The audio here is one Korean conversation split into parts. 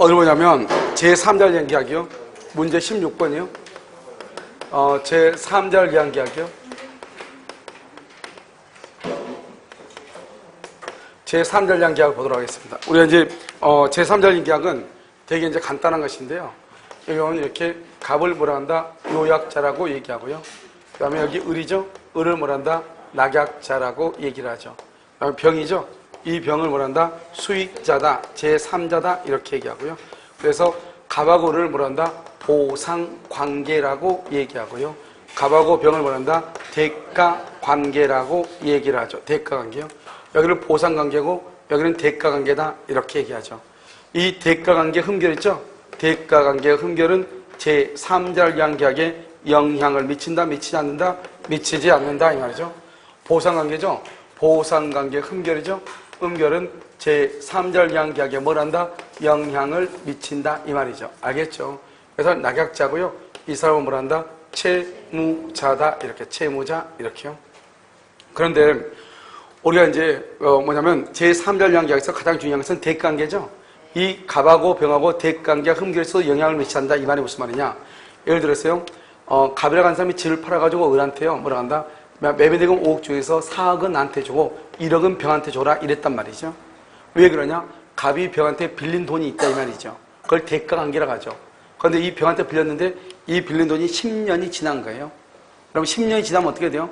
어디 보냐면 제3절 연기하기요. 문제 16번이요. 제3절 연기하기요. 제3절 연기하고 보도록 하겠습니다. 우리가 이제 제3절 연기학은 되게 이제 간단한 것인데요. 여기 보면 이렇게 갑을 뭐라 한다? 요약자라고 얘기하고요. 그 다음에 여기 을이죠? 을을 뭐라 한다? 낙약자라고 얘기를 하죠. 그 다음에 병이죠? 이 병을 뭐라 한다? 수익자다, 제3자다 이렇게 얘기하고요. 그래서 갑하고 을을 뭐라 한다? 보상관계라고 얘기하고요. 갑하고 병을 뭐라 한다? 대가관계라고 얘기를 하죠. 대가관계요. 여기는 보상관계고 여기는 대가관계다 이렇게 얘기하죠. 이 대가관계 흠결 있죠? 대가관계 흠결은 제3절 양계학에 영향을 미친다, 미치지 않는다, 미치지 않는다 이 말이죠. 보상관계죠? 보상관계 흠결이죠? 흠결은 제3절 양계학에 뭘 한다? 영향을 미친다 이 말이죠. 알겠죠? 그래서 낙약자고요. 이 사람은 뭘 한다? 채무자다 이렇게 채무자 이렇게요. 그런데 우리가 이제 뭐냐면 제3절 양계학에서 가장 중요한 것은 대가관계죠. 이 갑하고 병하고 대가관계가 흠결해서 영향을 미친다 이 말이 무슨 말이냐? 예를 들었어요. 갑이라고 하는 사람이 집을 팔아가지고 을한테요 뭐라 한다? 매매대금 5억 중에서 4억은 나한테 주고 1억은 병한테 줘라 이랬단 말이죠. 왜 그러냐? 갑이 병한테 빌린 돈이 있다 이 말이죠. 그걸 대가관계라고 하죠. 그런데 이 병한테 빌렸는데 이 빌린 돈이 10년이 지난 거예요. 그럼 10년이 지나면 어떻게 돼요?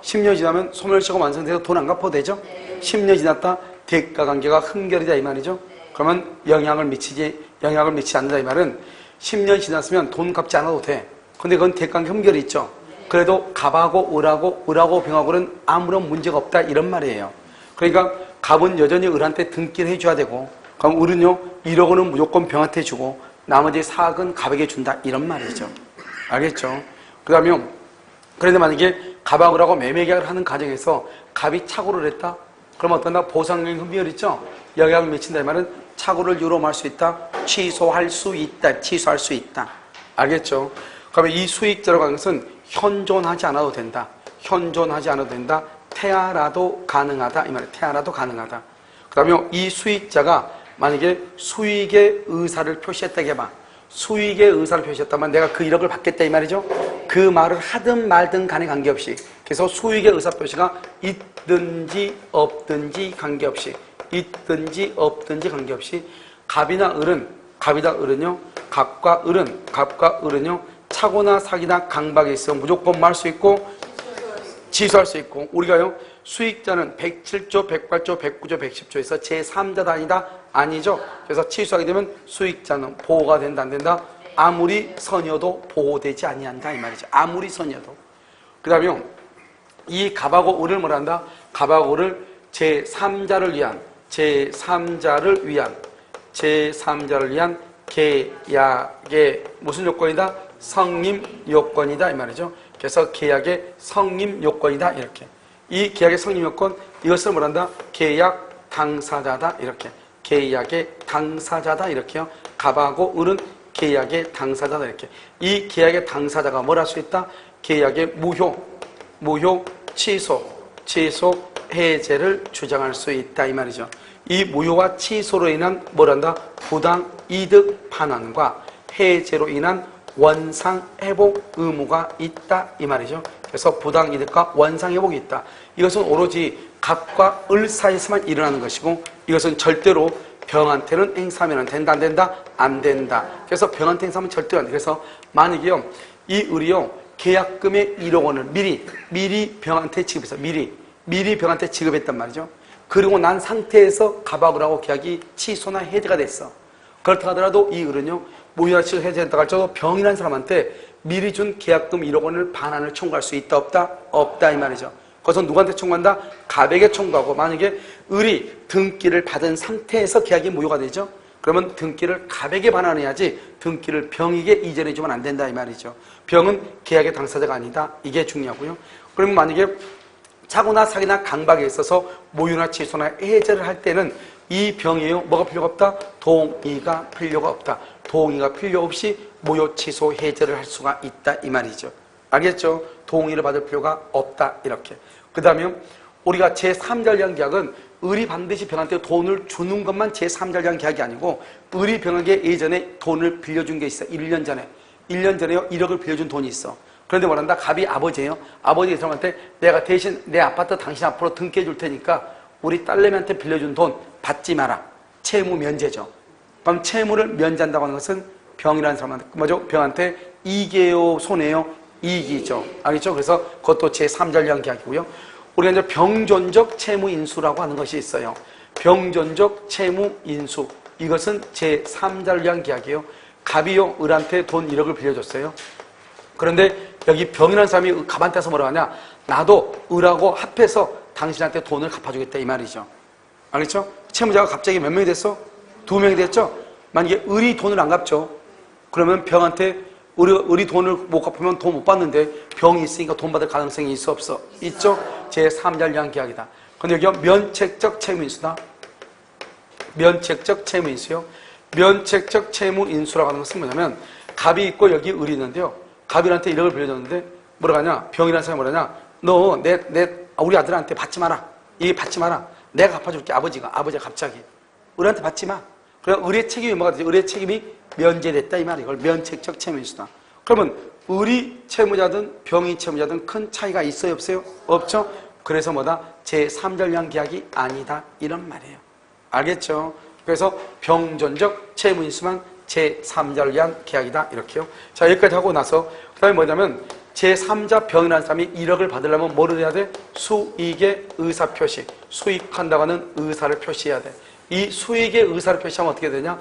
10년이 지나면 소멸시효가 완성돼서 돈 안 갚아도 되죠? 10년이 지났다 대가관계가 흠결이다 이 말이죠. 그러면 영향을 미치지 않는다 이 말은 10년이 지났으면 돈 갚지 않아도 돼. 근데 그건 대가관계 흠결이 있죠. 그래도 갑하고 을하고 병하고는 아무런 문제가 없다 이런 말이에요. 그러니까 갑은 여전히 을한테 등기를 해줘야 되고 그럼 을은요 1억 원은 무조건 병한테 주고 나머지 4억은 갑에게 준다 이런 말이죠. 알겠죠? 그 다음에 그런데 만약에 갑하고 을하고 매매계약을 하는 과정에서 갑이 착오를 했다? 그러면 어떤다? 보상적인 흠결 있죠? 영향을 미친다 이 말은 착오를 유로할 수 있다? 취소할 수 있다. 알겠죠? 그러면 이 수익자라고 하는 것은 현존하지 않아도 된다. 태아라도 가능하다. 이 말이에요. 태아라도 가능하다. 그 다음에 이 수익자가 만약에 수익의 의사를 표시했다고 해봐. 수익의 의사를 표시했다면 내가 그 1억을 받겠다 이 말이죠. 그 말을 하든 말든 간에 관계없이 그래서 수익의 의사표시가 있든지 없든지 관계없이 갑과 을은요 착오나 사기나 강박이 있어 무조건 말 수 있고 취소할 수 있고 우리가요 수익자는 107조, 108조, 109조, 110조에서 제3자다 아니다? 아니죠. 그래서 취소하게 되면 수익자는 보호가 된다 안 된다? 아무리 선여도 보호되지 아니한다 이 말이죠. 아무리 선여도. 그 다음에 이 갑하고 을을 뭐라 한다? 갑하고 을을 제3자를 위한 계약의 무슨 요건이다? 성립 요건이다 이 말이죠. 그래서 계약의 성립 요건이다 이렇게. 이 계약의 성립 요건 이것을 뭐란다? 계약 당사자다 이렇게. 계약의 당사자다 이렇게요. 갑하고 을은 계약의 당사자다 이렇게. 이 계약의 당사자가 뭘 할 수 있다? 계약의 무효, 취소, 해제를 주장할 수 있다 이 말이죠. 이 무효와 취소로 인한 뭐란다? 부당 이득 반환과 해제로 인한 원상회복 의무가 있다 이 말이죠. 그래서 부당 이득과 원상회복이 있다. 이것은 오로지 갑과 을 사이에서만 일어나는 것이고 이것은 절대로 병한테는 행사하면 된다 안 된다? 안 된다. 그래서 병한테 행사하면 절대로 안 돼. 그래서 만약에요 이 을이요 계약금의 1억 원을 미리 병한테 지급해서 미리 병한테 지급했단 말이죠. 그리고 난 상태에서 갑하고 을하고 계약이 취소나 해제가 됐어. 그렇다 하더라도 이 을은요 무효나 취소 해제했다고 할지라도 병이라는 사람한테 미리 준 계약금 1억 원을 반환을 청구할 수 있다 없다? 없다 이 말이죠. 그것은 누구한테 청구한다? 갑에게 청구하고 만약에 을이 등기를 받은 상태에서 계약이 무효가 되죠. 그러면 등기를 갑에게 반환해야지 등기를 병에게 이전해주면 안 된다 이 말이죠. 병은 계약의 당사자가 아니다. 이게 중요하고요. 그러면 만약에 착오나 사기나 강박에 있어서 무효나 취소나 해제를 할 때는 이 병이에요. 뭐가 필요가 없다? 동의가 필요가 없다. 동의가 필요 없이 무효 취소 해제를 할 수가 있다 이 말이죠. 알겠죠? 동의를 받을 필요가 없다 이렇게. 그 다음에 우리가 제3절 연계약은 을이 반드시 병한테 돈을 주는 것만 제3자를 위한 계약이 아니고 을이 병에게 예전에 돈을 빌려준 게 있어. 1년 전에. 1년 전에요. 1억을 빌려준 돈이 있어. 그런데 뭐란다? 갑이 아버지예요. 아버지 이 사람한테 내가 대신 내 아파트 당신 앞으로 등기해 줄 테니까 우리 딸내미한테 빌려준 돈 받지 마라. 채무 면제죠. 그럼 채무를 면제한다고 하는 것은 병이라는 사람한테, 뭐죠? 병한테 이익이에요? 손해요? 이익이죠. 알겠죠? 그래서 그것도 제3자를 위한 계약이고요. 우리가 이제 병존적 채무 인수라고 하는 것이 있어요. 병존적 채무 인수. 이것은 제3자를 위한 계약이에요. 갑이요, 을한테 돈 1억을 빌려줬어요. 그런데 여기 병이라는 사람이 갑한테서 뭐라고 하냐? 나도 을하고 합해서 당신한테 돈을 갚아주겠다 이 말이죠. 알겠죠? 채무자가 갑자기 몇 명이 됐어? 2명이 됐죠? 만약에 을이 돈을 안 갚죠? 그러면 병한테 을이 돈을 못 갚으면 돈 못 받는데 병이 있으니까 돈 받을 가능성이 있어 없어? 있죠? 제3자를 위한 계약이다. 근데 여기 면책적 채무인수다. 면책적 채무인수요. 면책적 채무인수라고 하는 것은 뭐냐면 갑이 있고 여기 을이 있는데요. 갑이한테 1억을 빌려줬는데 뭐라고 하냐? 병이라는 사람이 뭐라냐? 너 우리 아들한테 받지 마라. 이게 받지 마라. 내가 갚아줄게. 아버지가 갑자기 을한테 받지 마. 그럼 을의 책임이 뭐가 되지? 을의 책임이 면제됐다 이 말이에요. 이걸 면책적 채무인수다. 그러면 을이 채무자든 병이 채무자든 큰 차이가 있어요 없어요? 없죠? 그래서 뭐다? 제3자를 위한 계약이 아니다 이런 말이에요. 알겠죠? 그래서 병존적 채무인수만 제3자를 위한 계약이다 이렇게요. 자, 여기까지 하고 나서 그 다음에 뭐냐면 제3자 병이라는 사람이 1억을 받으려면 뭐를 해야 돼? 수익의 의사표시. 수익한다고 하는 의사를 표시해야 돼. 이 수익의 의사를 표시하면 어떻게 되냐?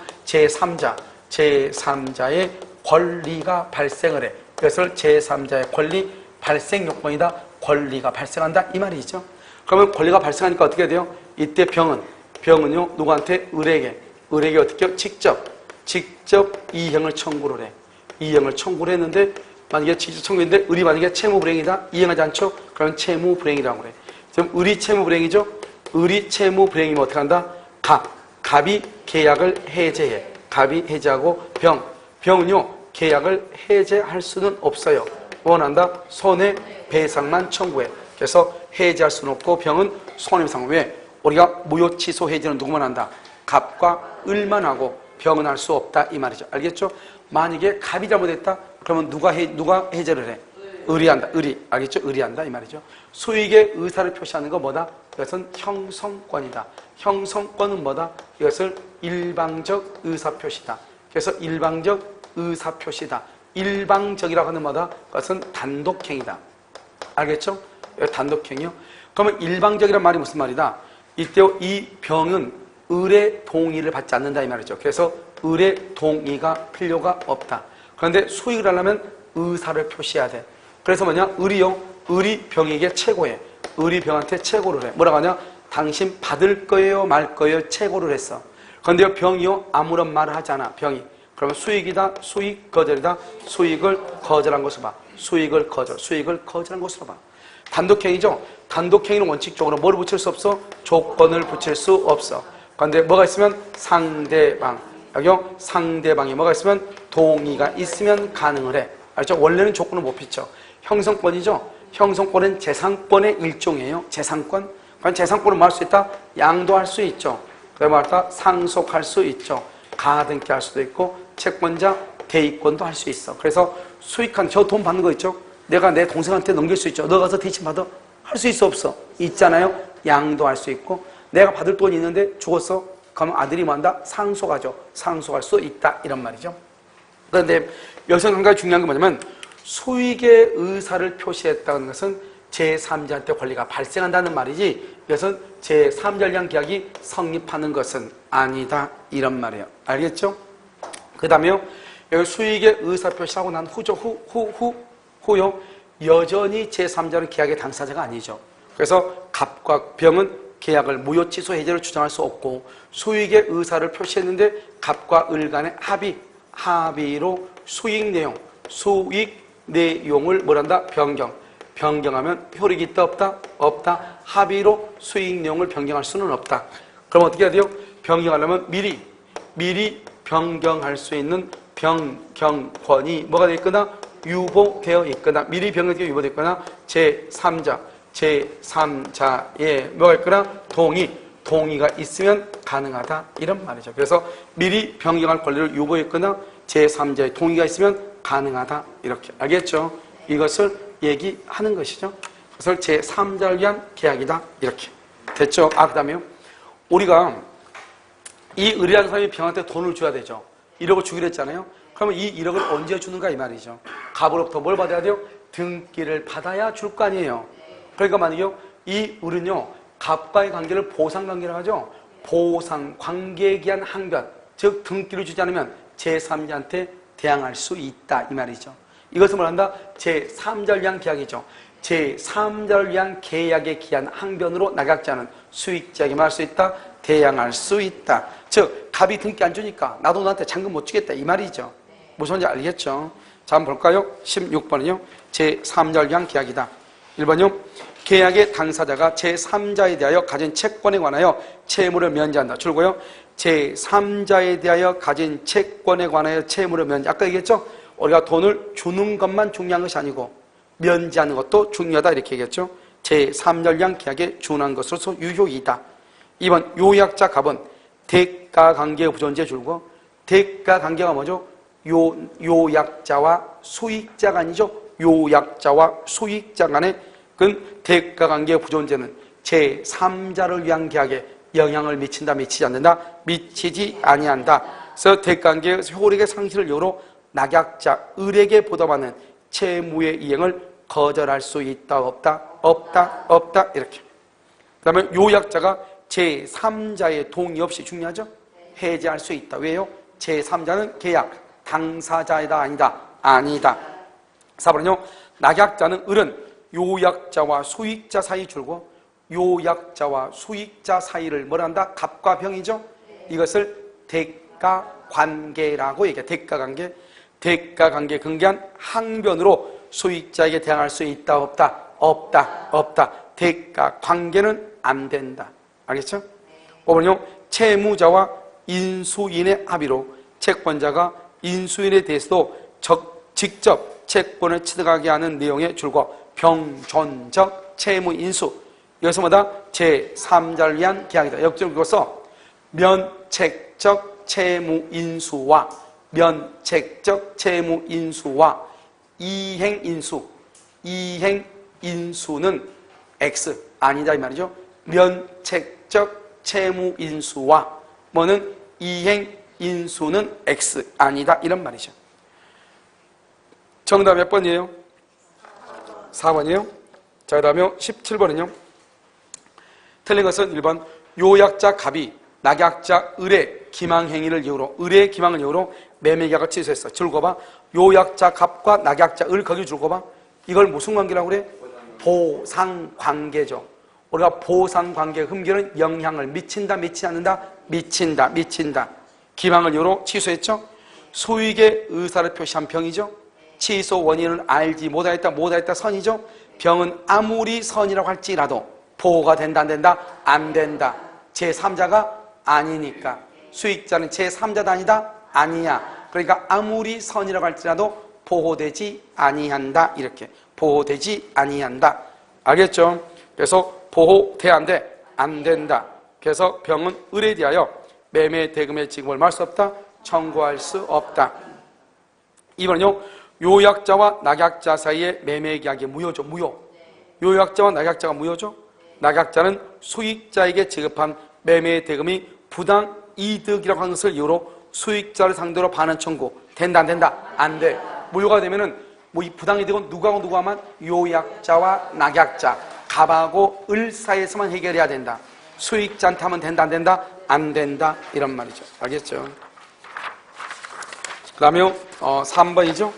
제3자의 권리가 발생을 해. 그것을 제3자의 권리 발생 요건이다. 권리가 발생한다 이 말이죠. 그러면 권리가 발생하니까 어떻게 돼요? 이때 병은요 누구한테? 을에게 어떻게 해요? 직접 이행을 청구를 해. 이행을 청구를 했는데 만약에 직접 청구했는데 을이 만약에 채무불행이다? 이행하지 않죠? 그러면 채무불행이라고 그래. 지금 을이 채무불행이죠? 을이 채무불행이면 어떻게 한다? 갑이 계약을 해제해. 갑이 해제하고 병은요 계약을 해제할 수는 없어요. 원한다? 손해배상만 청구해. 그래서 해제할 수는 없고 병은 손해배상. 왜? 우리가 무효 취소 해제는 누구만 한다? 갑과 을만 하고 병은 할 수 없다 이 말이죠. 알겠죠? 만약에 갑이 잘못했다? 그러면 누가 해제를 해? 을이 한다. 알겠죠? 을이 한다 이 말이죠. 수익의 의사를 표시하는 거 뭐다? 이것은 형성권이다. 형성권은 뭐다? 이것을 일방적 의사표시다. 그래서 일방적 의사표시다. 일방적이라고 하는 뭐다? 그것은 단독행위다. 알겠죠? 단독행위요. 그러면 일방적이란 말이 무슨 말이다? 이때요 이 병은 을의 동의를 받지 않는다 이 말이죠. 그래서 을의 동의가 필요가 없다. 그런데 수익을 하려면 의사를 표시해야 돼. 그래서 뭐냐? 을이 병에게 최고해. 을이 병한테 최고를 해. 뭐라고 하냐? 당신 받을 거예요 말 거예요? 최고를 했어. 그런데 병이요 아무런 말을 하지 않아. 병이. 그러면 수익이다. 수익 거절이다. 수익을 거절한 것으로 봐. 수익을 거절한 것으로 봐. 단독행위죠. 단독행위는 원칙적으로 뭐를 붙일 수 없어? 조건을 붙일 수 없어. 그런데 뭐가 있으면 상대방. 여기요 상대방이 뭐가 있으면 동의가 있으면 가능을 해. 알죠? 원래는 조건을 못 붙여. 형성권이죠. 형성권은 재산권의 일종이에요. 재산권. 그럼 재산권은 뭐 할 수 있다? 양도할 수 있죠. 그다음에 말다 상속할 수 있죠. 가등기 할 수도 있고 채권자 대입권도 할 수 있어. 그래서 수익한 저 돈 받는 거 있죠. 내가 내 동생한테 넘길 수 있죠. 너 가서 대신 받아. 할 수 있어 없어? 있잖아요. 양도할 수 있고 내가 받을 돈이 있는데 죽었어. 그러면 아들이 뭐 한다? 상속하죠. 상속할 수 있다 이런 말이죠. 그런데 여기서 한 가지 중요한 게 뭐냐면 수익의 의사를 표시했다는 것은 제3자한테 권리가 발생한다는 말이지 이것은 제3자를 위한 계약이 성립하는 것은 아니다 이런 말이에요. 알겠죠? 그 다음에요 여기 수익의 의사 표시하고 난 후요 여전히 제3자는 계약의 당사자가 아니죠. 그래서 갑과 병은 계약을 무효 취소 해제를 주장할 수 없고 수익의 의사를 표시했는데 갑과 을 간의 합의로 수익 내용을 뭐란다? 변경하면 효력이 있다 없다? 없다. 합의로 수익 내용을 변경할 수는 없다. 그럼 어떻게 해야 돼요? 변경하려면 미리 변경할 수 있는 변경권이 뭐가 되어 있거나 유보되어 있거나 미리 변경되어 유보되어 있거나 제3자의 뭐가 있거나 동의가 있으면 가능하다 이런 말이죠. 그래서 미리 변경할 권리를 요구했거나 제3자의 동의가 있으면 가능하다 이렇게 알겠죠? 이것을 얘기하는 것이죠. 그것을 제3자를 위한 계약이다 이렇게 됐죠? 그 다음에요. 우리가 이 의뢰하는 사람이 병한테 돈을 줘야 되죠. 1억을 주기로 했잖아요. 그러면 이 1억을 언제 주는가 이 말이죠. 갑으로부터 뭘 받아야 돼요? 등기를 받아야 줄 거 아니에요. 그러니까 만약에 이 을은요 갑과의 관계를 보상관계라고 하죠. 보상관계에 기한 항변, 즉 등기를 주지 않으면 제3자한테 대항할 수 있다 이 말이죠. 이것을 말한다 제3자를 위한 계약이죠. 제3자를 위한 계약에 기한 항변으로 낙약자는 수익자에게 말할 수 있다, 대항할 수 있다. 즉 갑이 등기 안 주니까 나도 너한테 잔금 못 주겠다 이 말이죠. 무슨 말인지 알겠죠? 자 한번 볼까요? 16번은요 제3자를 위한 계약이다. 1번요 계약의 당사자가 제3자에 대하여 가진 채권에 관하여 채무를 면제한다. 줄고요 제3자에 대하여 가진 채권에 관하여 채무를 면제. 아까 얘기했죠? 우리가 돈을 주는 것만 중요한 것이 아니고 면제하는 것도 중요하다 이렇게 얘기했죠. 제3자를 위한 계약에 준한 것으로서 유효이다. 2번 요약자 갑은 대가관계의 부존재 줄고 대가관계가 뭐죠? 요약자와 소익자가 아니죠. 요약자와 소익자 간의 그 대가관계의 부존재는 제3자를 위한 계약에 영향을 미친다, 미치지 않는다, 미치지 아니한다. 그래서 대가관계의 효력의 상실을 이유로 낙약자, 을에게 보답하는 채무의 이행을 거절할 수 있다, 없다, 없다, 없다 이렇게. 그 다음에 요약자가 제3자의 동의 없이 중요하죠? 해제할 수 있다. 왜요? 제3자는 계약, 당사자이다, 아니다, 아니다. 4번은요 낙약자는 을은 요약자와 소익자 사이 줄고 요약자와 소익자 사이를 뭐라 한다? 갑과 병이죠? 이것을 대가관계라고 얘기해. 대가관계. 대가관계에 근거한 항변으로 소익자에게 대항할 수 있다, 없다, 없다, 없다. 대가관계는 안 된다. 알겠죠? 5번은요 채무자와 인수인의 합의로 채권자가 인수인에 대해서도 직접 채권을 취득하게 하는 내용의 줄과 병존적 채무인수. 여기서 뭐다? 제3자를 위한 계약이다. 역적으로 읽어서 면책적 채무인수와 면책적 채무인수와 이행인수. 이행인수는 X 아니다 이 말이죠. 면책적 채무인수와 뭐는 이행인수는 X 아니다 이런 말이죠. 정답 몇 번이에요? 4번이에요? 자, 그 다음에 17번은요. 틀린 것은 1번. 요약자 갑이 낙약자 을의 기망행위를 이유로, 을의 기망을 이유로 매매계약을 취소했어. 줄거봐. 요약자 갑과 낙약자 을 거기 줄거봐. 이걸 무슨 관계라고 그래? 보상관계죠. 우리가 보상관계 흠결은 영향을 미친다, 미치지 않는다? 미친다, 미친다. 기망을 이유로 취소했죠. 소익의 의사를 표시한 병이죠. 취소 원인을 알지 못하였다 선이죠. 병은 아무리 선이라고 할지라도 보호가 된다 안 된다? 안 된다. 제3자가 아니니까. 수익자는 제3자도 아니다? 아니야. 그러니까 아무리 선이라고 할지라도 보호되지 아니한다. 이렇게 보호되지 아니한다. 알겠죠? 그래서 보호돼야 안 돼? 안 된다. 그래서 병은 을에 대하여 매매 대금의 지급을 말 수 없다. 청구할 수 없다. 2번은요. 요약자와 낙약자 사이의 매매 계약이 무효죠. 무효. 요약자와 낙약자가 무효죠. 낙약자는 수익자에게 지급한 매매 대금이 부당 이득이라고 하는 것을 이유로 수익자를 상대로 반환 청구. 된다 안 된다? 안 돼. 무효가 되면은 뭐 이 부당 이득은 누구하고 누구하면 요약자와 낙약자, 갑하고 을 사이에서만 해결해야 된다. 수익자한테 하면 된다 안 된다? 안 된다. 이런 말이죠. 알겠죠? 그 다음에 3번이죠.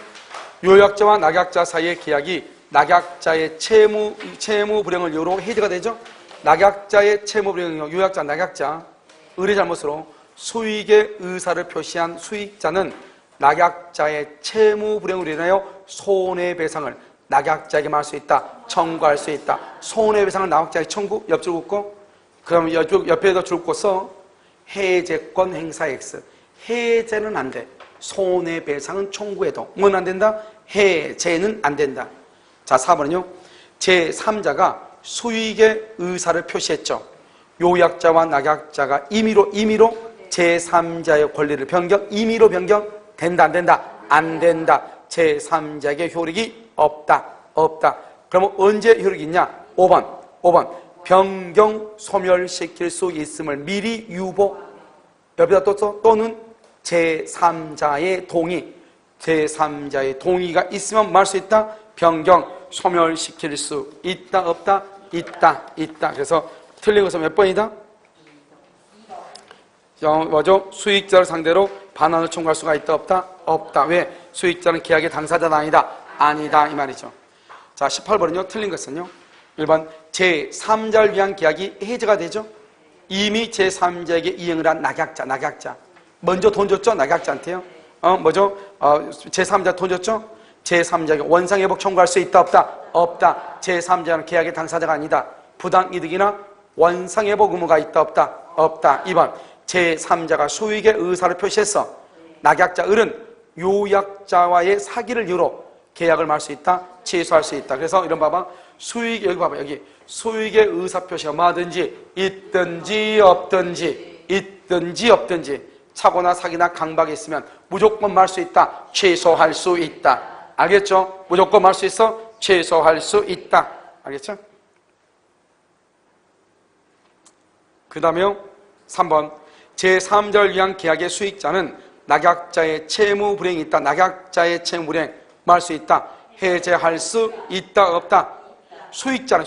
요약자와 낙약자 사이의 계약이 낙약자의 채무 불행을 이유로 해지가 되죠. 낙약자의 채무 불행을 요약자, 낙약자 을의 잘못으로 수익의 의사를 표시한 수익자는 낙약자의 채무 불행으로 인하여 손해배상을 낙약자에게 말할 수 있다. 청구할 수 있다. 손해배상을 낙약자에게 청구, 옆줄 긋고 그러면 옆에다 줄 긋고서 해제권 행사 X. 해제는 안 돼. 손해배상은 청구해도 뭐는 안 된다? 해제는 안 된다. 자, 4번은요. 제3자가 수익의 의사를 표시했죠. 요약자와 낙약자가 임의로 제3자의 권리를 임의로 변경된다, 안 된다? 안 된다. 제3자에게 효력이 없다. 그러면 언제 효력이 있냐? 5번. 변경 소멸시킬 수 있음을 미리 유보. 여기다 또는 제3자의 동의가 있으면 말 수 있다. 변경 소멸시킬 수 있다, 없다? 있다. 그래서 틀린 것은 몇 번이다? 뭐죠? 수익자를 상대로 반환을 청구할 수가 있다, 없다? 왜? 수익자는 계약의 당사자가 아니다 이 말이죠. 자, 18번은요. 틀린 것은요. 1번 제3자를 위한 계약이 해제가 되죠. 이미 제3자에게 이행을 한 낙약자. 먼저 돈 줬죠? 낙약자한테요. 제3자 돈 줬죠? 제3자에게 원상회복 청구할 수 있다, 없다? 제3자는 계약의 당사자가 아니다. 부당이득이나 원상회복 의무가 있다, 없다? 2번 제3자가 소유의 의사를 표시했어. 낙약자 을은 요약자와의 사기를 이유로 계약을 말 수 있다, 취소할 수 있다. 그래서 이런 봐봐. 여기 봐봐. 여기 소유의 의사표시가 뭐든지 있든지 없든지 착오나 사기나 강박이 있으면 무조건 말 수 있다, 취소할 수 있다. 알겠죠? 무조건 말 수 있어, 취소할 수 있다. 알겠죠? 그 다음에 3번 제3자를 위한 계약의 수익자는 낙약자의 채무 불이행이 있다. 낙약자의 채무 불이행 말 수 있다. 해제할 수 있다, 없다? 수익자는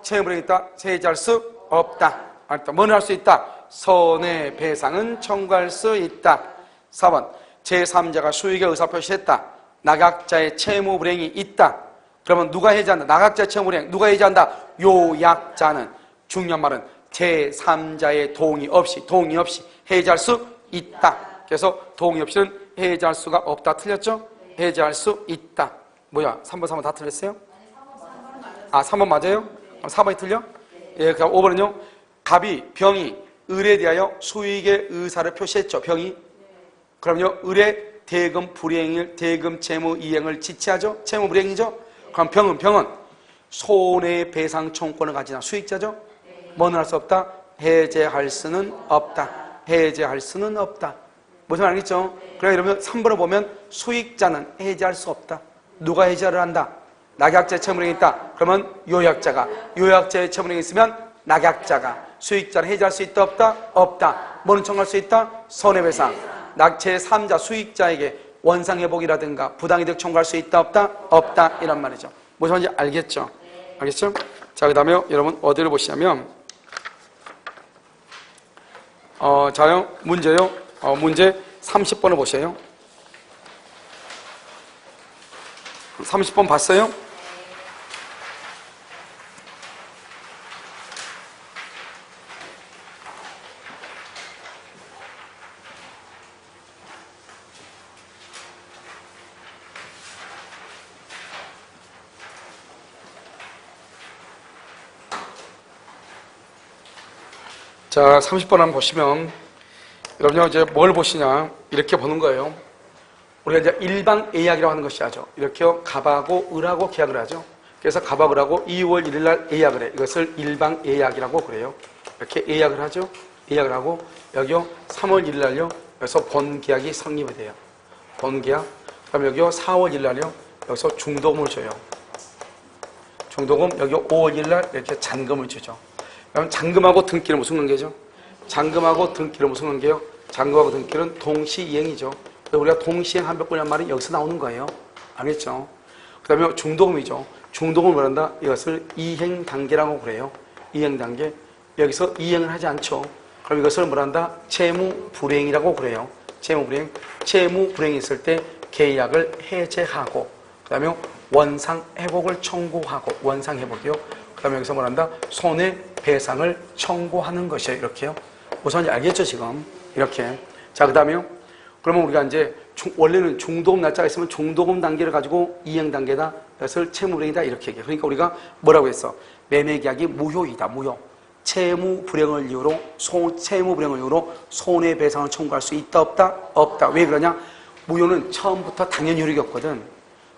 채무 불이행이 있다. 해제할 수 없다. 뭐는 할 수 있다? 손해배상은 청구할 수 있다. 4번 제3자가 수익의 의사표시했다. 낙약자의 채무 불이행이 있다. 그러면 누가 해제한다? 낙약자의 채무 불이행 누가 해제한다? 요약자는. 중요한 말은 제3자의 동의 없이 해제할 수 있다. 그래서 동의 없이는 해제할 수가 없다. 틀렸죠? 해제할 수 있다. 뭐야? 3번, 4번 다 틀렸어요? 3번 맞아요? 4번이 틀려? 예, 그럼 5번은요. 갑이, 병이 을에 대하여 수익의 의사를 표시했죠. 병이. 그럼요. 을의 대금 채무 이행을 지체하죠. 채무 불이행이죠. 그럼 병은 손해배상 청구권을 가진 수익자죠. 뭐는 할 수 없다? 해제할 수는 없다. 무슨 말 알겠죠? 그래 이러면 3번을 보면 수익자는 해제할 수 없다. 누가 해제를 한다? 낙약자의 채무불이행이 있다. 그러면 요약자의 채무불이행이 있으면 낙약자가. 수익자는 해제할 수 있다, 없다? 뭐는 청구할 수 있다? 손해배상. 제3자 수익자에게 원상회복이라든가 부당이득 청구할 수 있다, 없다? 이란 말이죠. 무슨 말인지 알겠죠? 자, 그 다음에 여러분 어디를 보시냐면 자요, 문제요. 문제 30번을 보세요. 30번 봤어요? 자, 30번 한번 보시면 여러분요 이제 뭘 보시냐 이렇게 보는 거예요. 우리가 이제 일방 예약이라고 하는 것이 하죠. 이렇게 갑하고 을하고 계약을 하죠. 그래서 갑하고 을하고 2월 1일 날 예약을 해. 이것을 일방 예약이라고 그래요. 이렇게 예약을 하죠. 예약을 하고 여기요 3월 1일 날요 여기서 본 계약이 성립이 돼요. 본 계약. 그다음 여기요 4월 1일 날요 여기서 중도금을 줘요. 중도금 여기 5월 1일 날 이렇게 잔금을 주죠. 그럼 잔금하고 등기는 무슨 관계죠? 잔금하고 등기는 무슨 관계요? 잔금하고 등기는 동시이행이죠. 우리가 동시이행한벽권이라는 말이 여기서 나오는 거예요. 알겠죠? 그 다음에 중도금이죠. 중도금을 말한다. 이것을 이행단계라고 그래요. 이행단계. 여기서 이행을 하지 않죠. 그럼 이것을 뭐란다? 채무불이행이라고 그래요. 채무불이행. 채무불이행이 있을 때 계약을 해제하고 그 다음에 원상회복을 청구하고 원상회복이요. 그 다음에 여기서 뭐란다? 손해배상을 청구하는 것이에요. 이렇게요. 우선 알겠죠 지금? 이렇게. 자, 그 다음에요. 그러면 우리가 이제 원래는 중도금 날짜가 있으면 중도금 단계를 가지고 이행 단계다. 그것을 채무불이행이다. 이렇게 얘기해요. 그러니까 우리가 뭐라고 했어? 매매계약이 무효이다. 무효. 채무불이행을 이유로 손해배상을 청구할 수 있다, 없다? 없다. 왜 그러냐? 무효는 처음부터 당연히 효력이 없거든.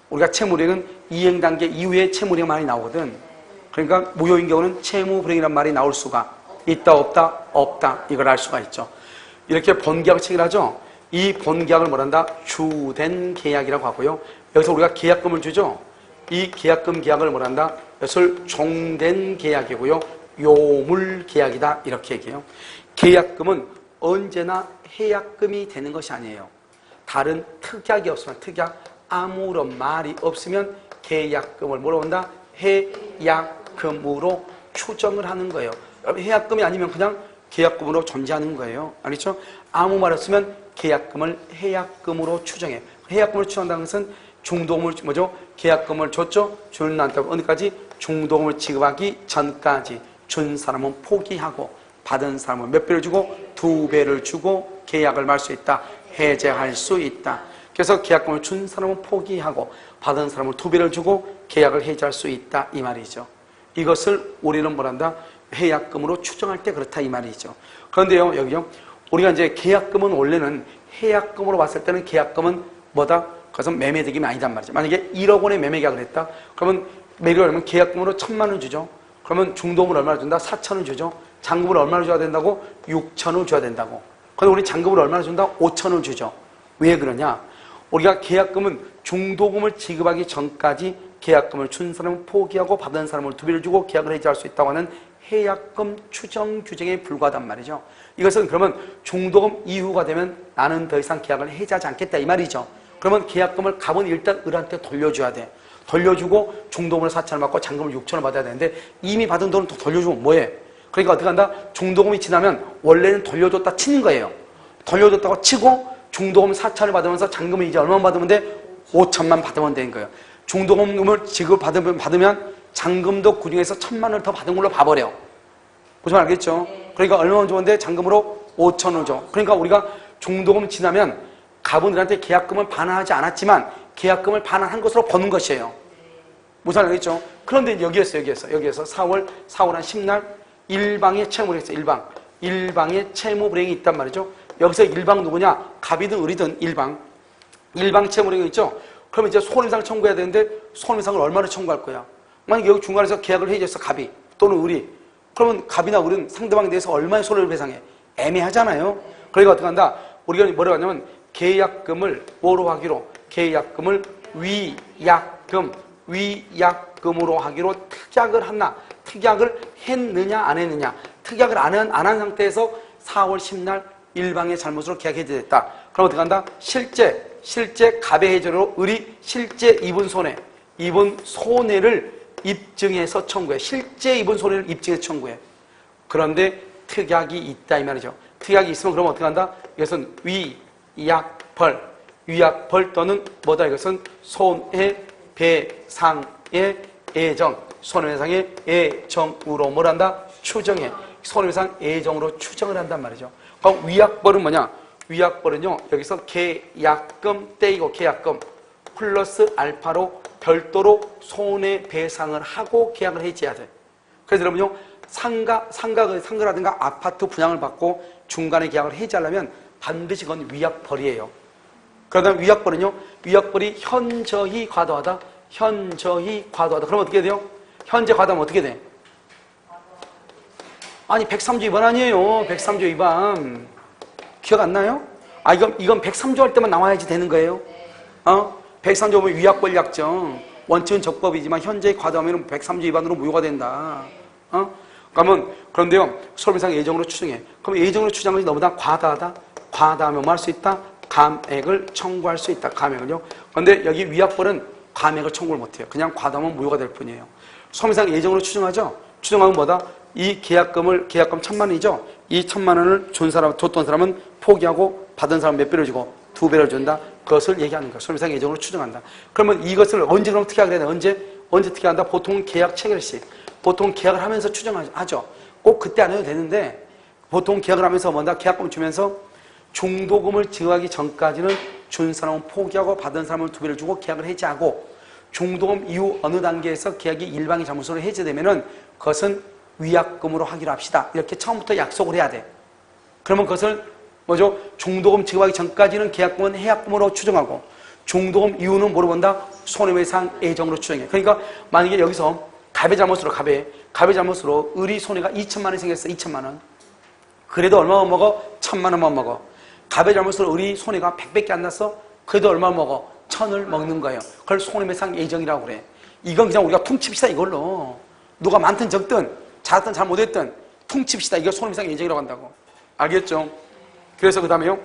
우리가 채무불이행은 이행 단계 이후에 채무불이행 많이 나오거든. 그러니까 무효인 경우는 채무 불이행이란 말이 나올 수가 있다 없다 없다 이걸 알 수가 있죠. 이렇게 본계약을 체결하죠. 이 본계약을 뭐란다? 주된 계약이라고 하고요. 여기서 우리가 계약금을 주죠. 이 계약금 계약을 뭐란다? 이것을 종된 계약이고요. 요물 계약이다 이렇게 얘기해요. 계약금은 언제나 해약금이 되는 것이 아니에요. 다른 특약이 없으면 특약 아무런 말이 없으면 계약금을 뭐로 본다? 해약금으로 추정을 하는 거예요. 해약금이 아니면 그냥 계약금으로 존재하는 거예요. 알겠죠? 아무 말 없으면 계약금을 해약금으로 추정해. 해약금을 추정한다는 것은 중도금을 뭐죠? 계약금을 줬죠? 주는 난다고 어디까지? 중도금을 지급하기 전까지 준 사람은 포기하고 받은 사람은 몇 배를 주고 2배를 주고 계약을 말 수 있다. 해제할 수 있다. 그래서 계약금을 준 사람은 포기하고 받은 사람은 2배를 주고 계약을 해제할 수 있다 이 말이죠. 이것을 우리는 뭐란다? 해약금으로 추정할 때 그렇다 이 말이죠. 그런데요 여기요 우리가 이제 계약금은 원래는 해약금으로 봤을 때는 계약금은 뭐다? 그것은 매매대금이 아니단 말이죠. 만약에 1억 원의 매매계약을 했다. 그러면 매매를 하면 계약금으로 1,000만 원 주죠. 그러면 중도금을 얼마나 준다? 4,000원 주죠. 잔금을 얼마나 줘야 된다고? 6,000원 줘야 된다고. 그런데 우리 잔금을 얼마나 준다? 5,000원 주죠. 왜 그러냐? 우리가 계약금은 중도금을 지급하기 전까지 계약금을 준 사람은 포기하고 받은 사람은 2배를 주고 계약을 해지할 수 있다고 하는 해약금 추정 규정에 불과하단 말이죠. 이것은 그러면 중도금 이후가 되면 나는 더 이상 계약을 해지하지 않겠다 이 말이죠. 그러면 계약금을 값은 일단 을한테 돌려줘야 돼. 돌려주고 중도금을 4,000원 받고 잔금을 6,000원 받아야 되는데 이미 받은 돈을 더 돌려주면 뭐해? 그러니까 어떻게 한다? 중도금이 지나면 원래는 돌려줬다 치는 거예요. 돌려줬다고 치고 중도금 4,000원 받으면서 잔금을 이제 얼마만 받으면 돼? 5,000만 받으면 되는 거예요. 중도금을 지급 받으면 잔금도 그 중에서 1,000만 원을 더 받은 걸로 봐버려. 보시면 알겠죠? 그러니까 얼마만 줬는데 잔금으로 5,000원 줘. 그러니까 우리가 중도금 지나면 가분들한테 계약금을 반환하지 않았지만 계약금을 반환한 것으로 버는 것이에요. 무슨 알겠죠? 그런데 여기에서 4월 한 10날 일방의 채무불이행이 있어요. 일방의 채무불이행이 있단 말이죠. 여기서 일방 누구냐? 갑이든 을이든 일방 채무불이행이 있죠. 그러면 이제 손해배상 청구해야 되는데 손해배상을 얼마를 청구할 거야? 만약에 여기 중간에서 계약을 해줬어 갑이 또는 을이. 그러면 갑이나 을은 상대방에 대해서 얼마의 손해를 배상해? 애매하잖아요. 그러니까 어떻게 한다? 우리가 뭐라고 하냐면 계약금을 뭐로 하기로? 계약금을 위약금으로 하기로 특약을 했나? 특약을 했느냐 안 했느냐? 특약을 안 한 상태에서 4월 10날 일방의 잘못으로 계약이 해제됐다. 그럼 어떻게 한다? 실제 갑의 해제로 을이 실제 입은 손해를 입증해서 청구해. 실제 입은 손해를 입증해서 청구해. 그런데 특약이 있다 이 말이죠. 특약이 있으면 그러면 어떻게 한다? 이것은 위약벌 또는 뭐다? 이것은 손해배상의 예정, 손해배상의 예정으로 뭘 한다? 추정해. 손해배상 예정으로 추정을 한단 말이죠. 그럼 위약벌은 뭐냐? 위약벌은요 여기서 계약금 떼이고 계약금 플러스 알파로 별도로 손해배상을 하고 계약을 해지해야 돼. 그래서 여러분요 상가라든가 아파트 분양을 받고 중간에 계약을 해지하려면 반드시 그건 위약벌이에요. 그러다 위약벌은요 위약벌이 현저히 과도하다. 그럼 어떻게 돼요? 현재 과도하면 어떻게 돼? 아니 103조 위반 아니에요. 103조 위반 기억 안 나요? 아 이건 103조 할 때만 나와야지 되는 거예요. 103조 보면 위약벌 약정 원칙은 적법이지만 현재 과도하면 103조 위반으로 무효가 된다. 그러면 그런데요 손해배상 예정으로 추정해. 그럼 예정으로 추정한 것이 너보다 과다하다. 과다하면 뭐 할 수 있다? 감액을 청구할 수 있다. 감액을요. 그런데 여기 위약벌은 감액을 청구를 못해요. 그냥 과다하면 무효가 될 뿐이에요. 손해배상 예정으로 추정하죠. 추정하면 뭐다? 이 계약금 1,000만 원이죠. 이 1,000만 원을 줬던 사람은 포기하고 받은 사람은 몇 배를 주고 2배를 준다. 그것을 얘기하는 거야. 손해배상 예정으로 추정한다. 그러면 이것을 언제 그럼 특약을 해야 돼? 언제 특약한다? 보통 계약 체결 시. 보통 계약을 하면서 추정하죠. 꼭 그때 안 해도 되는데 보통 계약을 하면서 뭔가 계약금 주면서 중도금을 지급하기 전까지는 준 사람은 포기하고 받은 사람은 2배를 주고 계약을 해지하고 중도금 이후 어느 단계에서 계약이 일방의 잘못으로 해제되면은 그것은 위약금으로 하기로 합시다. 이렇게 처음부터 약속을 해야 돼. 그러면 그것을 뭐죠? 중도금 지급하기 전까지는 계약금은 해약금으로 추정하고 중도금 이후는 뭐로 본다? 손해배상 예정으로 추정해. 그러니까 만약에 여기서 갑의 잘못으로 갑의 잘못으로 을이 손해가 2천만 원이 생겼어. 2천만 원. 그래도 얼마 못 먹어? 1,000만 원만 먹어. 갑의 잘못으로 을이 손해가 100밖에 안 났어. 그래도 얼마 먹어? 1,000을 먹는 거예요. 그걸 손해배상 예정이라고 그래. 이건 그냥 우리가 퉁칩시다 이걸로. 누가 많든 적든 잘했든 잘못했든 퉁칩시다. 이걸 손해배상 예정이라고 한다고. 알겠죠? 그래서 그 다음에요.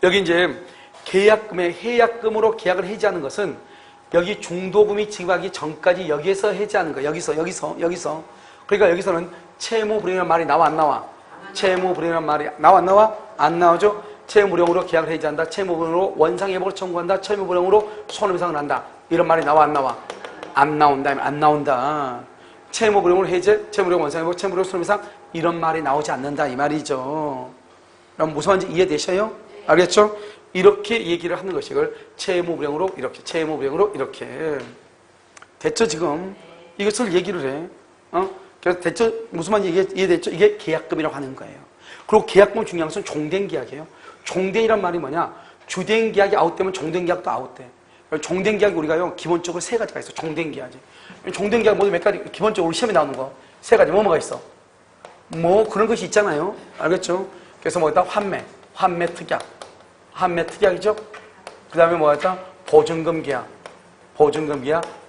여기 이제 계약금에 해약금으로 계약을 해지하는 것은 여기 중도금이 지급하기 전까지 여기에서 해지하는 거예요. 여기서. 그러니까 여기서는 채무불이라는 말이 나와 안 나와? 채무불이라는 말이 나와 안 나와? 안 나오죠? 채무불용으로 계약을 해지한다. 채무불용으로 원상회복을 청구한다. 채무불용으로 손해배상을 한다. 이런 말이 나와 안 나와? 안 나온다. 안 나온다. 채무불용으로 해제, 채무불용 원상회복, 채무불용 손해배상 이런 말이 나오지 않는다 이 말이죠. 그럼 무슨 말인지 이해되셔요? 알겠죠? 이렇게 얘기를 하는 것이 이걸 채무불용으로 이렇게 채무불용으로 이렇게 됐죠 지금? 이것을 얘기를 해. 그래서 됐죠? 무슨 말인지 이해됐죠? 이게 계약금이라고 하는 거예요. 그리고 계약금 중요한 것은 종된 계약이에요. 종된이란 말이 뭐냐? 주된 계약이 아웃되면 종된 계약도 아웃돼. 종된 계약이 우리가요 기본적으로 세 가지가 있어. 종된 계약이. 종된 계약 모두 몇 가지 기본적으로 시험에 나오는 거 세 가지 뭐가 있어? 뭐 그런 것이 있잖아요. 알겠죠? 그래서 뭐다 환매 특약이죠. 그 다음에 뭐였다? 보증금 계약,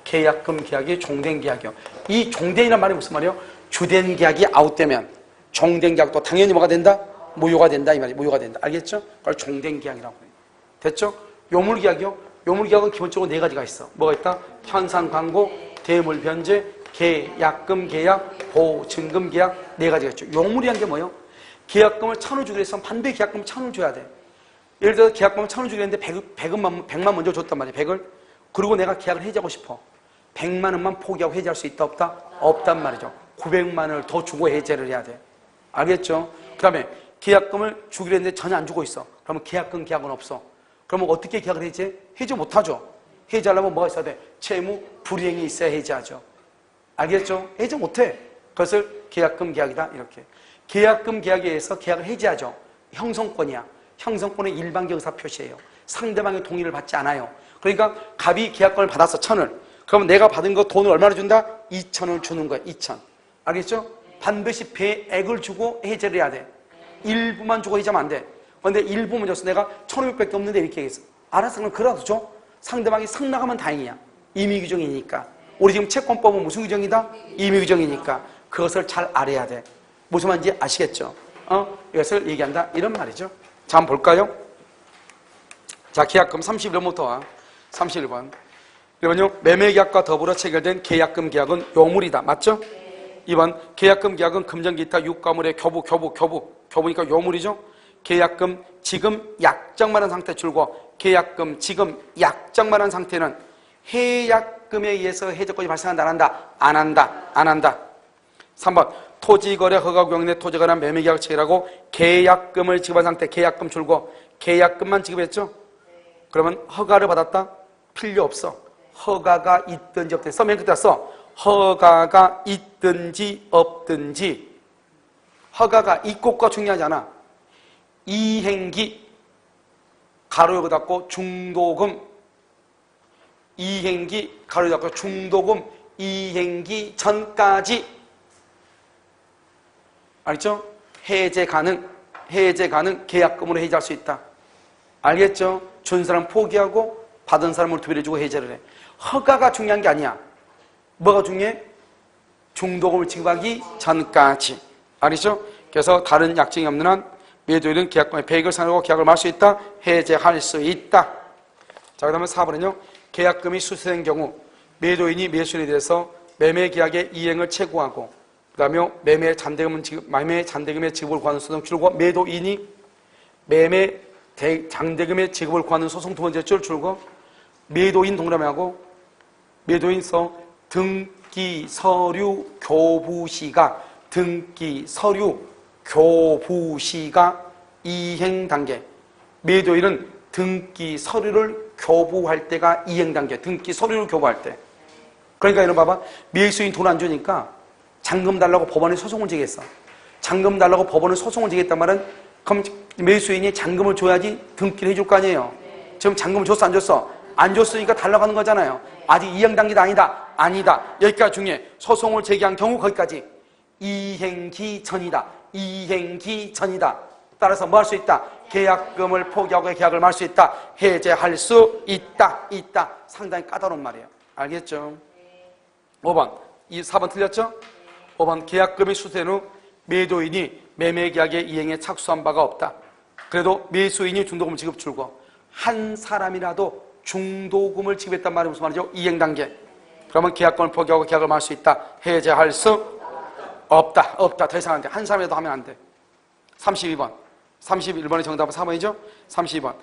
계약금 계약이 종된 계약이요. 이 종된이란 말이 무슨 말이에요? 주된 계약이 아웃되면 종된 계약도 당연히 뭐가 된다? 무효가 된다 이 말이에요. 무효가 된다. 알겠죠? 그걸 종된 계약이라고 해요. 됐죠? 요물계약이요. 요물계약은 기본적으로 네 가지가 있어. 뭐가 있다? 현상광고, 대물변제, 계약금 계약, 보증금 계약 네 가지가 있죠. 요물이란 게 뭐예요? 계약금을 1,000원 주기로 했으면 반드시 계약금을 1,000원 줘야 돼. 예를 들어서 계약금을 1,000원 주기로 했는데 100만 먼저 줬단 말이에요. 100을. 그리고 내가 계약을 해지하고 싶어. 100만 원만 포기하고 해지할 수 있다 없다? 없단 말이죠. 900만 원을 더 주고 해지를 해야 돼. 알겠죠? 그 다음에 계약금을 주기로 했는데 전혀 안 주고 있어. 그러면 계약금 계약은 없어. 그러면 어떻게 계약을 해지해? 해지 못하죠. 해지하려면 뭐가 있어야 돼? 채무 불이행이 있어야 해지하죠. 알겠죠? 해지 못해. 그것을 계약금 계약이다 이렇게. 계약금 계약에 의해서 계약을 해지하죠. 형성권이야. 형성권의 일반적 의사 표시예요. 상대방의 동의를 받지 않아요. 그러니까 갑이 계약권을 받았어. 1,000을. 그러면 내가 받은 거 돈을 얼마나 준다? 2,000을 주는 거야. 2,000. 알겠죠? 반드시 배액을 주고 해지를 해야 돼. 일부만 주고 해지하면 안 돼. 그런데 일부만 줬어. 내가 1,500밖에 없는데 이렇게 얘기했어. 알았어. 그럼 그래도 줘. 상대방이 상 나가면 다행이야. 임의규정이니까. 우리 지금 채권법은 무슨 규정이다? 임의규정이니까. 그것을 잘 알아야 돼. 무슨 말인지 아시겠죠? 이것을 얘기한다. 이런 말이죠. 자, 한번 볼까요? 자, 계약금 31번부터 31번. 그러면요, 매매계약과 더불어 체결된 계약금 계약은 요물이다. 맞죠? 2번, 계약금 계약은 금전기타 유가물의 교부니까 요물이죠? 계약금 지금 약정만한 상태 줄고 계약금 지금 약정만한 상태는 해약금에 의해서 해적권이 발생한다. 안 한다. 3번, 토지거래 허가구역내 토지거래 매매계약 체결하고 계약금을 지급한 상태 계약금 줄고 계약금만 지급했죠? 그러면 허가를 받았다? 필요 없어. 허가가 있든지 없든지 써면 그때 써. 허가가 있든지 없든지 허가가 있고가 중요하지 않아. 이행기 가로 닫고 중도금 이행기 가로 닫고 중도금 이행기 전까지 알겠죠? 해제 가능 계약금으로 해제할 수 있다. 알겠죠? 준 사람 포기하고 받은 사람을 두배해주고 해제를 해. 허가가 중요한 게 아니야. 뭐가 중요해? 중도금을 지급하기 전까지. 알겠죠? 그래서 다른 약정이 없는 한 매도인은 계약금의 배액을 상환하고 계약을 말 수 있다. 해제할 수 있다. 자, 그 다음에 4번은요. 계약금이 수수된 경우 매도인이 매수인에 대해서 매매계약의 이행을 채구하고 그 다음에 매매 잔대금의 지급을 구하는 소송 줄고 매도인이 매매 잔대금의 지급을 구하는 소송 두 번째 줄 줄고 매도인 동그라미하고 매도인서 등기 서류 교부시가 이행 단계. 매도인은 등기 서류를 교부할 때가 이행 단계. 등기 서류를 교부할 때. 그러니까 이런 봐봐. 매수인 돈 안 주니까 잔금 달라고 법원에 소송을 제기했어. 잔금 달라고 법원에 소송을 제기했단 말은 그럼 매수인이 잔금을 줘야지 등기를 해줄 거 아니에요. 지금 잔금을 줬어 안 줬어? 안 줬으니까 달라고 하는 거잖아요. 아직 이행 단계가 아니다. 아니다. 여기까지 중에 소송을 제기한 경우 거기까지. 이행기 전이다. 이행기 전이다. 따라서 뭐 할 수 있다? 계약금을 포기하고 계약을 말 수 있다. 해제할 수 있다. 있다. 상당히 까다로운 말이에요. 알겠죠? 5번. 4번 틀렸죠? 5번. 계약금이 수수된 후 매도인이 매매계약의 이행에 착수한 바가 없다. 그래도 매수인이 중도금을 지급 줄고 한 사람이라도 중도금을 지급했단 말이 무슨 말이죠? 이행단계. 그러면 계약금을 포기하고 계약을 말 수 있다. 해제할 수 없다. 없다. 더 이상 안 돼. 한 사람이라도 하면 안 돼. 32번. 31번의 정답은 4번이죠? 32번.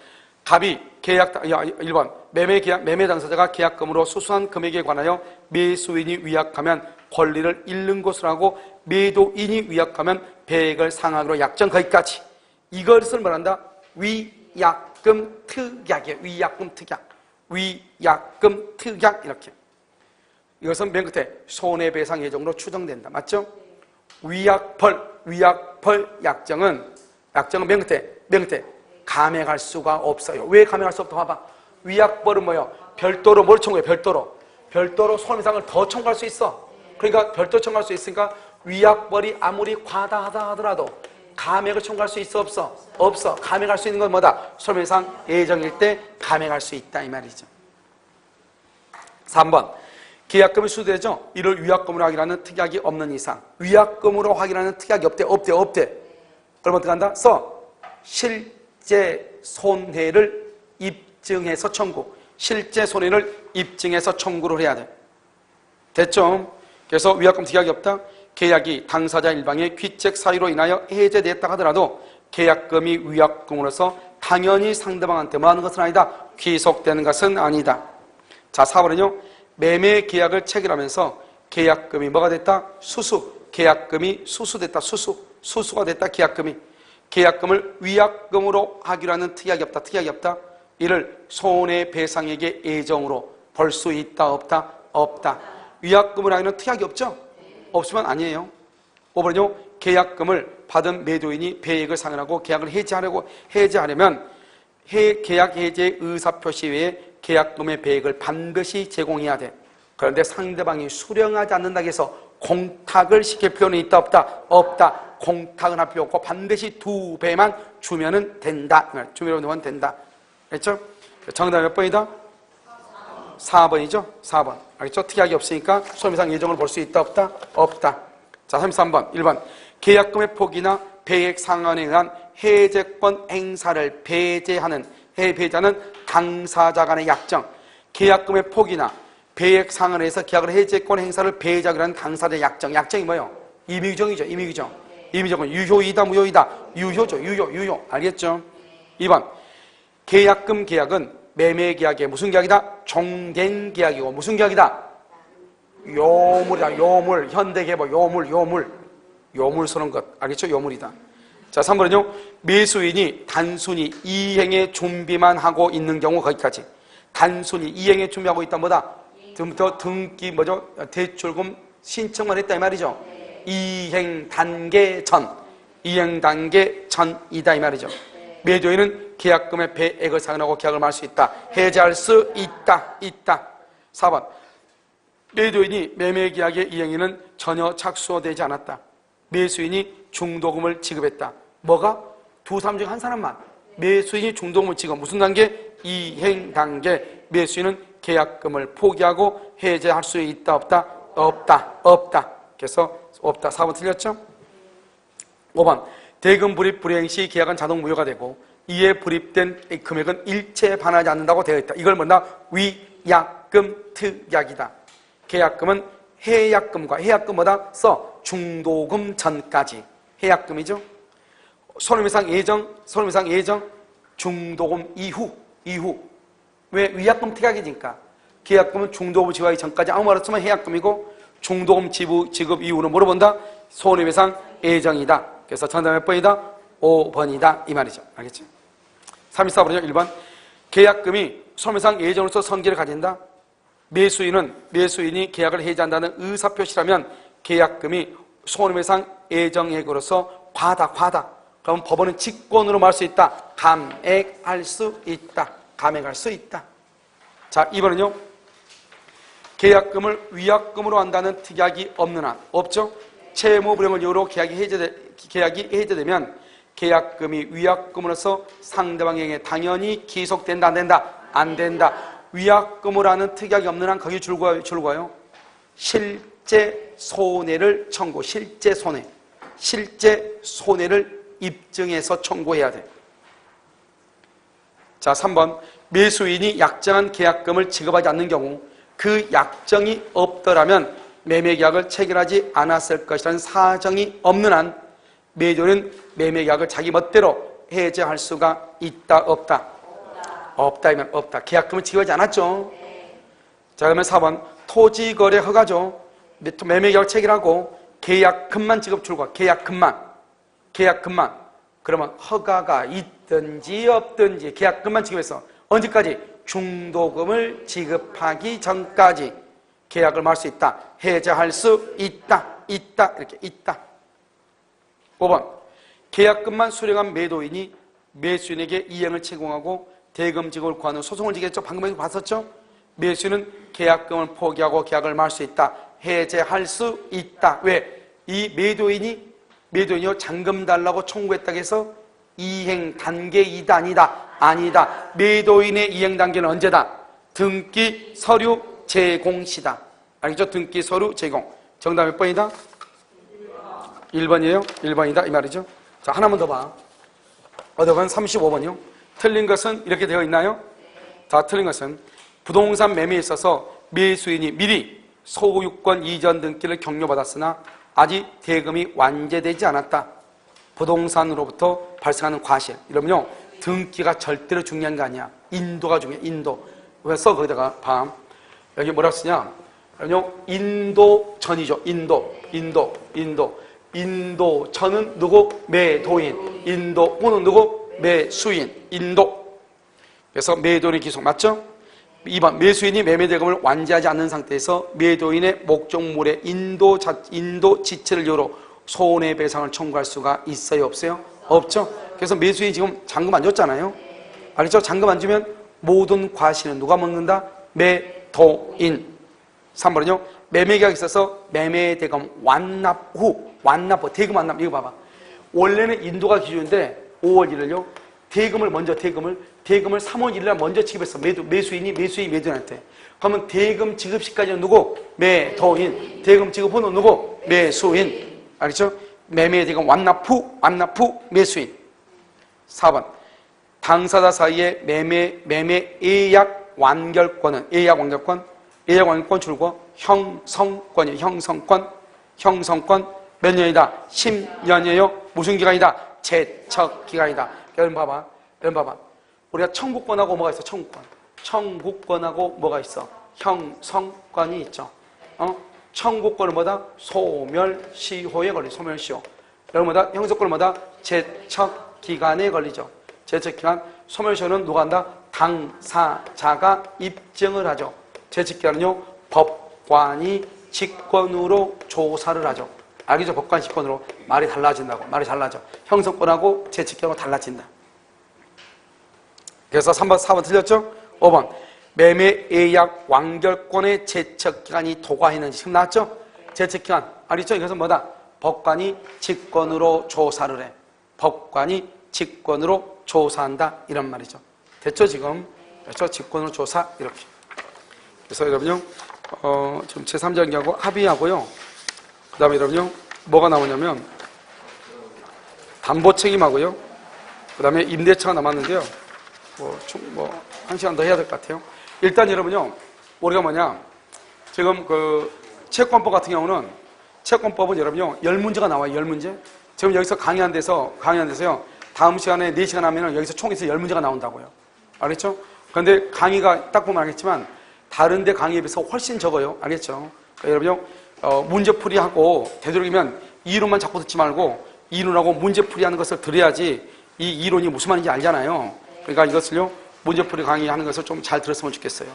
갑이 1번. 매매 당사자가 계약금으로 수수한 금액에 관하여 매수인이 위약하면 권리를 잃는 것으로 하고 매도인이 위약하면 배액을 상하기로 약정. 거기까지. 이것을 말한다. 위약금 특약이에요. 위약금 특약. 위약금 특약. 이렇게. 이것은 맨 끝에 손해배상 예정으로 추정된다. 맞죠? 위약벌 약정은 맨 끝에 감액할 수가 없어요. 왜 감액할 수 없다? 봐봐. 위약벌은 뭐예요? 별도로 뭘 청구해? 별도로 손해배상을 더 청구할 수 있어. 그러니까 별도 청구할 수 있으니까 위약벌이 아무리 과다하다 하더라도 감액을 청구할 수 있어? 없어? 없어. 감액할 수 있는 건 뭐다? 손해배상 예정일 때 감액할 수 있다 이 말이죠. 3번. 계약금이 수수되죠? 이를 위약금으로 확인하는 특약이 없는 이상 위약금으로 확인하는 특약이 없대. 그럼 어떻게 한다? 실제 손해를 입증해서 청구. 실제 손해를 입증해서 청구를 해야 돼. 됐죠? 그래서 위약금 특약이 없다. 계약이 당사자 일방의 귀책 사유로 인하여 해제됐다 하더라도 계약금이 위약금으로서 당연히 상대방한테 뭐 하는 것은 아니다. 귀속되는 것은 아니다. 자, 4번은요. 매매 계약을 체결하면서 계약금이 뭐가 됐다? 계약금이 수수됐다. 수수가 됐다. 계약금을 위약금으로 하기로 하는 특약이 없다. 이를 손해배상액의 예정으로 볼 수 있다. 없다. 위약금을 하기는 특약이 없죠? 없으면 아니에요. 5번은요. 계약금을 받은 매도인이 배액을 상환하고 계약을 해제하려면 계약 해제 의사표시 외에 계약금의 배액을 반드시 제공해야 돼. 그런데 상대방이 수령하지 않는다고 해서 공탁을 시킬 필요는 있다. 없다. 공탁은 할 필요 없고 반드시 2배만 주면은 된다. 주면 되면 된다. 알겠죠? 정답이 몇 번이다? 4번이죠? 4번. 알겠죠? 특약이 없으니까 손해배상 예정을 볼 수 있다. 없다. 자, 33번. 1번. 계약금의 포기나 배액 상환에 의한 해제권 행사를 배제하는 당사자 간의 약정. 계약금의 포기나 배액 상환에서 계약을 해제권 행사를 배제하기로 하는 당사자의 약정. 약정이 뭐예요? 임의규정이죠. 임의규정은 유효이다, 무효이다? 유효죠. 유효. 알겠죠? 2번. 계약은 매매 계약의 무슨 계약이다? 종된 계약이고 무슨 계약이다? 요물이다. 요물. 현대개발 요물 쓰는 것. 알겠죠? 요물이다. 자, 3번은요. 매수인이 단순히 이행의 준비만 하고 있는 경우 거기까지. 단순히 이행의 준비하고 있다 뭐다? 등기 대출금 신청만 했다 이 말이죠. 이행 단계 전이다 이 말이죠. 매도인은 계약금의 배액을 상환하고 계약을 말 수 있다. 해제할 수 있다. 4번. 매도인이 매매계약의 이행에는 전혀 착수되지 않았다. 매수인이 중도금을 지급했다. 뭐가? 두 사람 중 한 사람만. 매수인이 중도금을 지급. 무슨 단계? 이행 단계. 매수인은 계약금을 포기하고 해제할 수 있다. 없다. 그래서 없다. 4번 틀렸죠? 5번. 대금 불입 불이행 시 계약은 자동 무효가 되고 이에 불입된 금액은 일체 반하지 않는다고 되어 있다. 이걸 뭐냐? 위약금 특약이다. 계약금은 해약금보다 중도금 전까지. 해약금이죠. 손해배상 예정, 중도금 이후. 왜? 위약금 특약이니까. 계약금은 중도금 지급하기 전까지 아무 말 없으면 해약금이고 중도금 지급 이후는 뭐로 본다? 손해배상 예정이다. 그래서 정답 몇 번이다? 5번이다. 이 말이죠. 알겠죠? 34번이죠. 1번. 계약금이 손해배상 예정으로서 성질을 가진다. 매수인이 계약을 해지한다는 의사표시라면 계약금이 손해배상 예정액으로서 과다. 그럼 법원은 직권으로 말할 수 있다. 감액할 수 있다. 자, 2번은요. 계약금을 위약금으로 한다는 특약이 없는 한. 없죠? 채무 불이행을 이유로 계약이 해제되면 계약금이 위약금으로서 상대방에게 당연히 기속된다, 안 된다? 안 된다. 위약금으로 하는 특약이 없는 한 거기 줄거요. 실제 손해를 청구, 실제 손해를 입증해서 청구해야 돼. 자, 3번. 매수인이 약정한 계약금을 지급하지 않는 경우 그 약정이 없더라면 매매계약을 체결하지 않았을 것이라는 사정이 없는 한 매도인은 매매계약을 자기 멋대로 해제할 수가 있다, 없다? 없다면 없다. 계약금을 지급하지 않았죠. 자, 그러면 4번. 토지거래 허가죠. 매매계약을 체결하고 계약금만 지급 출과, 계약금만. 그러면 허가가 있든지 없든지 계약금만 지급해서 언제까지? 중도금을 지급하기 전까지 계약을 할 수 있다. 해제할 수 있다. 이렇게 있다. 5번. 계약금만 수령한 매도인이 매수인에게 이행을 제공하고 대금 지급을 구하는 소송을 지겠죠. 방금 봤었죠? 매수인은 계약금을 포기하고 계약을 할 수 있다. 해제할 수 있다. 왜? 이 매도인이요 잔금 달라고 청구했다고 해서 이행 단계이다, 아니다. 매도인의 이행 단계는 언제다? 등기 서류 제공 시다. 알겠죠? 등기 서류 제공. 정답 몇 번이다? 1번이에요? 1번이다 이 말이죠. 자, 하나만 더 봐. 어디 보면 35번이요. 틀린 것은 이렇게 되어 있나요? 자, 틀린 것은 부동산 매매에 있어서 매수인이 미리 소유권 이전 등기를 격려받았으나 아직 대금이 완제되지 않았다. 부동산으로부터 발생하는 과실. 이러면요, 등기가 절대로 중요한 거 아니야. 인도가 중요해, 인도. 그래서 거기다가 봐. 여기 뭐라고 쓰냐? 인도전이죠. 인도전은 누구? 매도인. 인도혼은 누구? 매수인. 인도. 그래서 매도인의 기속 맞죠? 2번. 매수인이 매매대금을 완제하지 않는 상태에서 매도인의 목적물의 인도 지체를 이유로 손해배상을 청구할 수가 있어요? 없어요? 없죠? 그래서 매수인이 지금 잔금 안 줬잖아요. 알겠죠? 잔금 안 주면 모든 과실은 누가 먹는다? 매도인. 3번은요. 매매계약에 있어서 매매대금 완납 후, 대금 완납. 이거 봐봐. 원래는 인도가 기준인데 5월 1일요. 대금을 3월 1일날 먼저 지급했어. 매수인이 매도인한테. 그러면 대금 지급 시까지는 누구? 매도인. 대금 지급 후는 누구? 매수인. 알겠죠? 매매대금 완납 후 매수인. 4번. 당사자 사이의 매매 예약 완결권은 예약 완결권 줄고 형성권이에요. 형성권 몇 년이다? 10년이에요. 무슨 기간이다? 제척 기간이다. 여러분 봐봐. 우리가 청구권하고 뭐가 있어? 청구권하고 뭐가 있어? 형성권이 있죠. 청구권은 뭐다? 소멸시효에 걸리죠. 소멸시효. 여러분 뭐다? 형성권은 뭐다? 제척 기간에 걸리죠. 제척 기간. 소멸시효는 누가 한다? 당사자가 입증을 하죠. 제척 기간은요, 법관이 직권으로 조사를 하죠. 알겠죠? 법관 직권으로. 말이 달라진다고. 말이 달라져. 형성권하고 제척 기간하고 달라진다. 그래서 3번, 4번 틀렸죠? 5번. 매매 예약 완결권의 제척 기간이 도과했는지 지금 나왔죠? 제척 기간. 알겠죠? 이것은 뭐다? 법관이 직권으로 조사를 해. 법관이 직권으로 조사한다. 이런 말이죠. 됐죠, 지금? 그렇죠? 직권으로 조사. 이렇게. 그래서 여러분요, 지금 제3장기하고 합의하고요. 그 다음에 여러분요, 뭐가 나오냐면, 담보 책임하고요. 그 다음에 임대차가 남았는데요. 한 시간 더 해야 될 것 같아요. 일단 여러분요, 우리가 뭐냐, 지금 채권법 같은 경우는, 채권법은 여러분요, 10문제가 나와요, 10문제. 지금 여기서 강의한 데서요, 다음 시간에 4시간 하면은 여기서 총에서 10문제가 나온다고요. 알겠죠? 그런데 강의가 딱 보면 알겠지만, 다른 데 강의에 비해서 훨씬 적어요. 알겠죠? 그러니까 여러분요, 문제풀이하고, 되도록이면 이론만 자꾸 듣지 말고, 이론하고 문제풀이하는 것을 들어야지 이 이론이 무슨 말인지 알잖아요. 그러니까 이것을요, 문제풀이 강의하는 것을 좀 잘 들었으면 좋겠어요.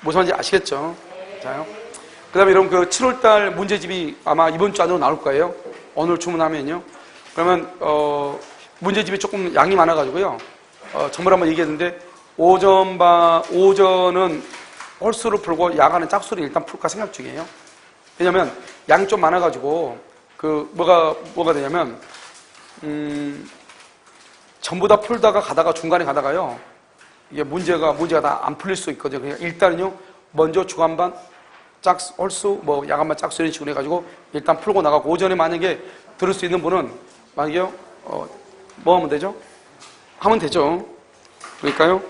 무슨 말인지 아시겠죠? 자요. 그 다음에 여러분 7월달 문제집이 아마 이번 주 안으로 나올 거예요. 오늘 주문하면요. 그러면, 문제집이 조금 양이 많아가지고요. 전부 한번 얘기했는데, 오전은 홀수를 풀고 야간에 짝수를 일단 풀까 생각 중이에요. 왜냐면 양이 좀 많아가지고 뭐가 되냐면 전부 다 풀다가 가다가 중간에 가다가요 이게 문제가 다 안 풀릴 수 있거든요. 그러니까 일단은요 먼저 주간반 짝수 홀수 야간반 짝수 이런 식으로 해가지고 일단 풀고 나가고 오전에 만약에 들을 수 있는 분은 만약에 뭐 하면 되죠? 하면 되죠. 그러니까요